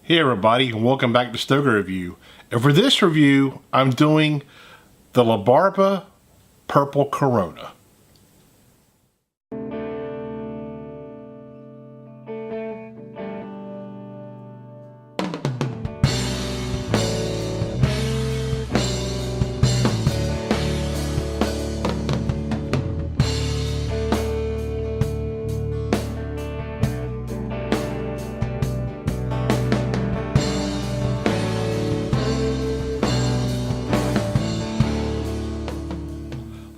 Hey everybody, and welcome back to Stogie Review. And for this review, I'm doing the La Barba Purple Corona.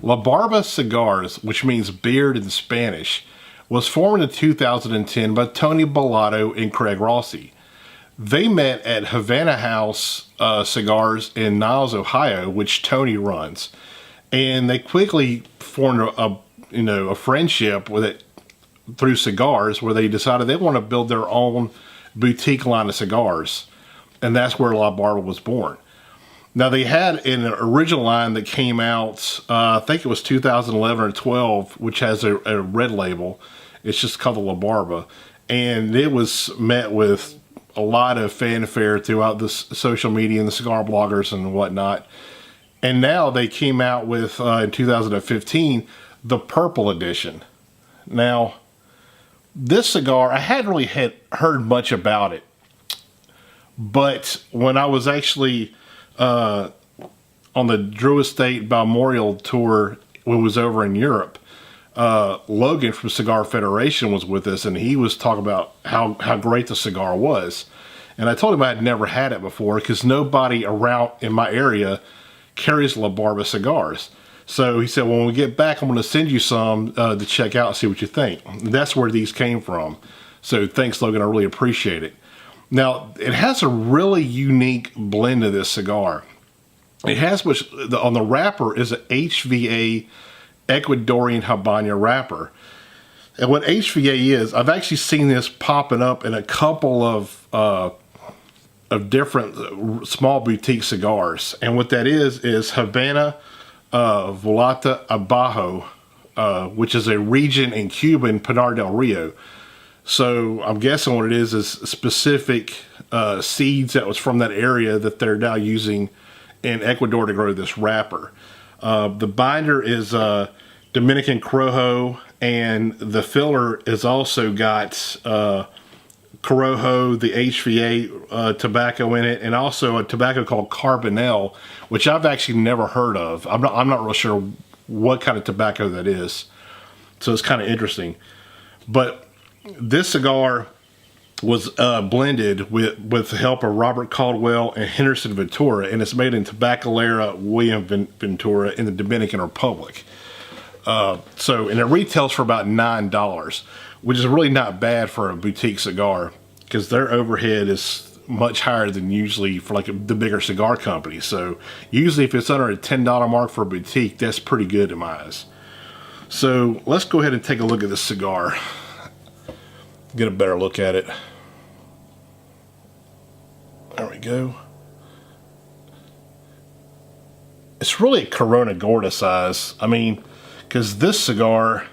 La Barba Cigars, which means beard in Spanish, was formed in 2010 by Tony Bellotto and Craig Rossi. They met at Havana House Cigars in Niles, Ohio, which Tony runs, and they quickly formed a friendship with it through cigars, where they decided they want to build their own boutique line of cigars, and that's where La Barba was born. Now, they had an original line that came out, I think it was 2011 or 12, which has a red label. It's just called the La Barba. And it was met with a lot of fanfare throughout the social media and the cigar bloggers and whatnot. And now they came out with, in 2015, the Purple Edition. Now, this cigar, I hadn't really heard much about it. But when I was actually on the Drew Estate Memorial Tour when it was over in Europe, Logan from Cigar Federation was with us, and he was talking about how great the cigar was. And I told him I had never had it before because nobody around in my area carries La Barba cigars. So he said, well, when we get back, I'm going to send you some to check out and see what you think. And that's where these came from. So thanks, Logan. I really appreciate it. Now, it has a really unique blend of this cigar. It has, on the wrapper is an HVA Ecuadorian Habano wrapper. And what HVA is, I've actually seen this popping up in a couple of different small boutique cigars. And what that is Habana Vuelta Abajo, which is a region in Cuba in Pinar del Rio. So I'm guessing what it is specific seeds that was from that area that they're now using in Ecuador to grow this wrapper. The binder is Dominican Corojo, and the filler has also got Corojo, the HVA tobacco in it, and also a tobacco called Carbonell, which I've actually never heard of. I'm not real sure what kind of tobacco that is. So it's kind of interesting. But this cigar was blended with the help of Robert Caldwell and Henderson Ventura, and it's made in Tabacalera William Ventura in the Dominican Republic. And it retails for about $9, which is really not bad for a boutique cigar because their overhead is much higher than usually for like the bigger cigar companies. So usually if it's under a $10 mark for a boutique, that's pretty good in my eyes. So let's go ahead and take a look at this cigar. Get a better look at it. There we go. It's really a Corona Gorda size. I mean, because this cigar,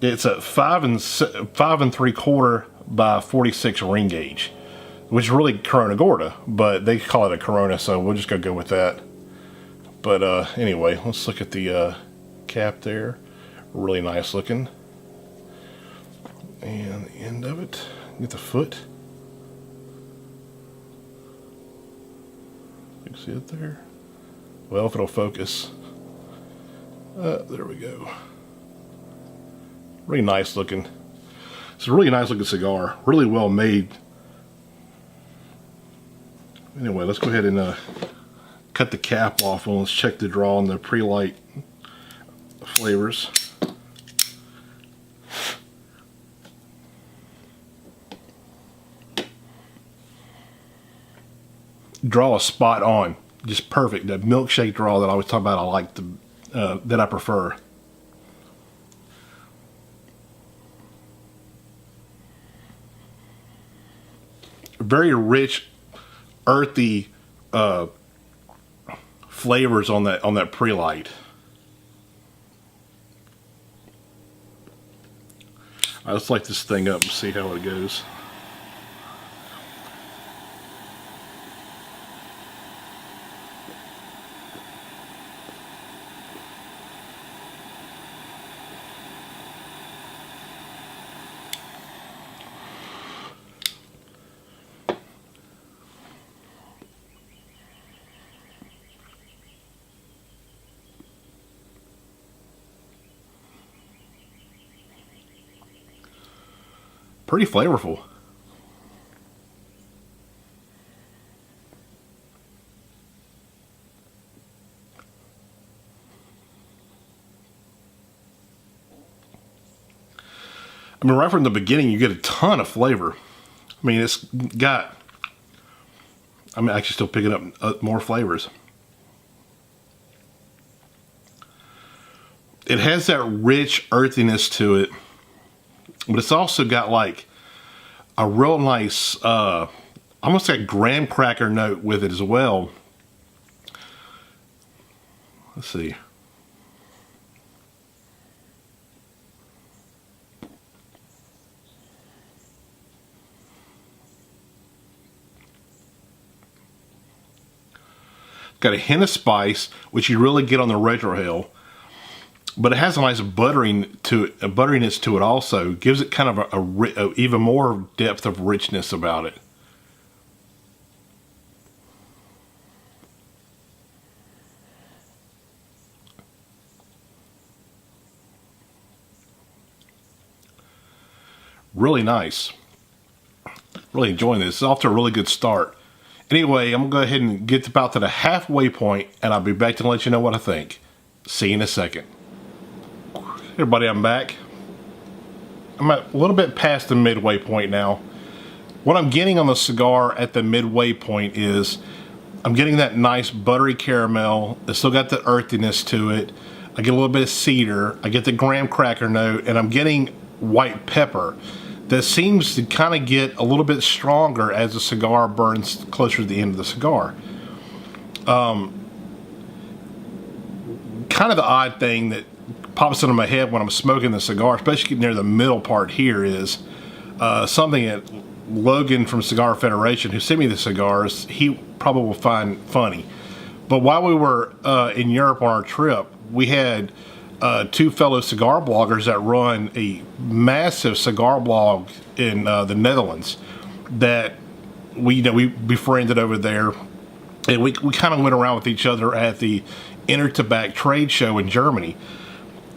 it's a 5 3/4 by 46 ring gauge, which is really Corona Gorda, but they call it a Corona, so we'll just go with that. But anyway, let's look at the cap there. Really nice looking. And the end of it, get the foot. You can see it there. Well, if it'll focus. There we go. Really nice looking. It's a really nice looking cigar. Really well made. Anyway, let's go ahead and cut the cap off and let's check the draw on the pre-light flavors. Draw is spot on, just perfect. That milkshake draw that I was talking about, I like that I prefer. Very rich, earthy flavors on that pre-light. Let's light this thing up and see how it goes. pretty flavorful. I mean, right from the beginning, you get a ton of flavor. I mean, it's got, I'm actually still picking up more flavors. It has that rich earthiness to it, but it's also got like a real nice, almost like graham cracker note with it as well. Let's see. Got a hint of spice, which you really get on the retrohale, but it has a nice butteriness to it also. Gives it kind of a even more depth of richness about it. Really nice. Really enjoying this. It's off to a really good start. Anyway, I'm going to go ahead and get about to the halfway point, and I'll be back to let you know what I think. See you in a second. Hey everybody, I'm back. I'm at a little bit past the midway point now. What I'm getting on the cigar at the midway point is I'm getting that nice buttery caramel. It's still got the earthiness to it. I get a little bit of cedar. I get the graham cracker note, and I'm getting white pepper that seems to kind of get a little bit stronger as the cigar burns closer to the end of the cigar. Kind of the odd thing that pops into my head when I'm smoking the cigar, especially near the middle part here, is something that Logan from Cigar Federation, who sent me the cigars, he probably will find funny. But while we were in Europe on our trip, we had two fellow cigar bloggers that run a massive cigar blog in the Netherlands that we befriended over there, and we kind of went around with each other at the Intertobacco trade show in Germany.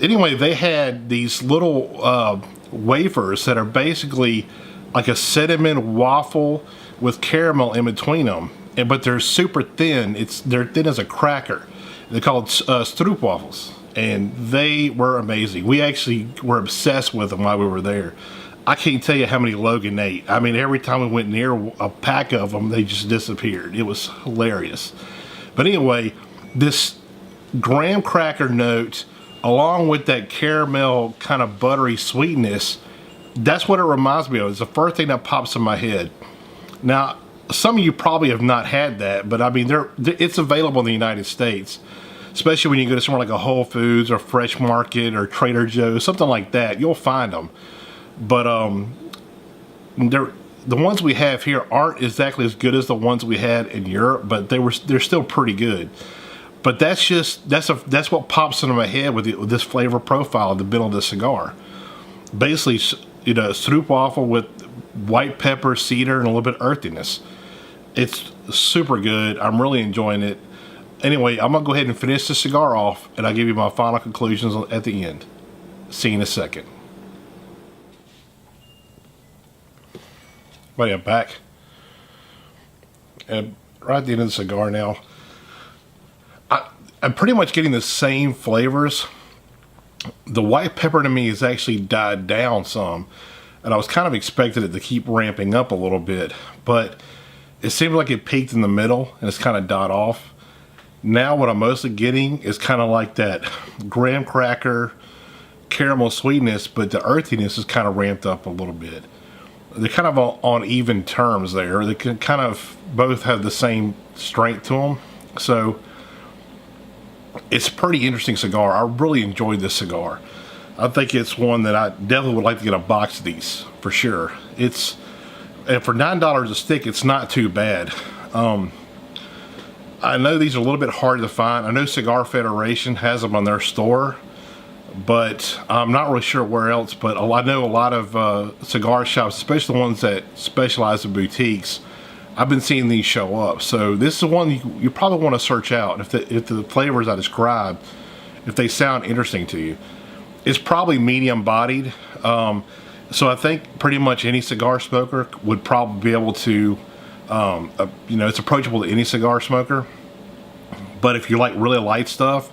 Anyway, they had these little wafers that are basically like a cinnamon waffle with caramel in between them, but they're super thin. They're thin as a cracker. They're called stroopwafels. And they were amazing. We actually were obsessed with them while we were there. I can't tell you how many Logan ate. I mean, every time we went near a pack of them, they just disappeared. It was hilarious. But anyway, this graham cracker note, along with that caramel kind of buttery sweetness, that's what it reminds me of. It's the first thing that pops in my head. Now, some of you probably have not had that, but I mean, it's available in the United States. Especially when you go to somewhere like a Whole Foods or Fresh Market or Trader Joe's, something like that, you'll find them. But the ones we have here aren't exactly as good as the ones we had in Europe, but they're still pretty good. But that's what pops into my head with this flavor profile at the middle of the cigar. Basically, you know, stroopwafel with white pepper, cedar, and a little bit of earthiness. It's super good. I'm really enjoying it. Anyway, I'm going to go ahead and finish the cigar off, and I'll give you my final conclusions at the end. See you in a second. Buddy, I'm back. And right at the end of the cigar now, I'm pretty much getting the same flavors. The white pepper to me has actually died down some, and I was kind of expecting it to keep ramping up a little bit, but it seemed like it peaked in the middle, and it's kind of died off. Now what I'm mostly getting is kind of like that graham cracker caramel sweetness, but the earthiness is kind of ramped up a little bit. They're kind of on even terms there. They can kind of both have the same strength to them. So it's a pretty interesting cigar. I really enjoyed this cigar. I think it's one that I definitely would like to get a box of these for sure. And for $9 a stick, it's not too bad. I know these are a little bit hard to find. I know Cigar Federation has them on their store, but I'm not really sure where else. But I know a lot of cigar shops, especially the ones that specialize in boutiques, I've been seeing these show up. So this is one you probably want to search out if the flavors I described, if they sound interesting to you. It's probably medium bodied. So I think pretty much any cigar smoker would probably be able to, you know, it's approachable to any cigar smoker. But if you like really light stuff,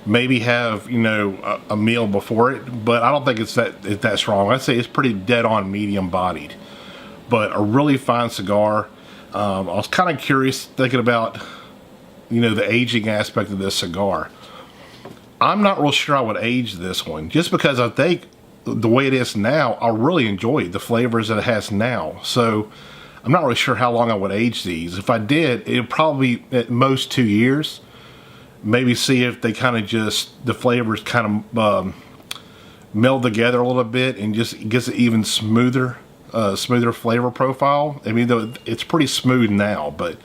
maybe have, you know, a meal before it. But I don't think it's that strong. I'd say it's pretty dead on medium bodied. But a really fine cigar. I was kind of curious thinking about, you know, the aging aspect of this cigar. I'm not real sure I would age this one, just because I think the way it is now, I really enjoy the flavors that it has now. So I'm not really sure how long I would age these. If I did, it would probably be at most 2 years. Maybe see if they kind of just, the flavors kind of meld together a little bit and just gets an even smoother flavor profile. I mean, though it's pretty smooth now, but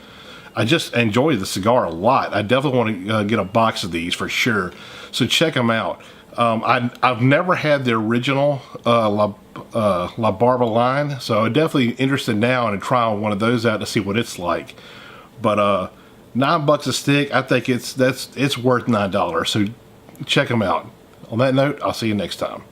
I just enjoy the cigar a lot. I definitely want to get a box of these for sure. So check them out. I've never had the original La Barba line, so I'm definitely interested now in trying one of those out to see what it's like. But $9 a stick, I think it's worth $9. So check them out. On that note, I'll see you next time.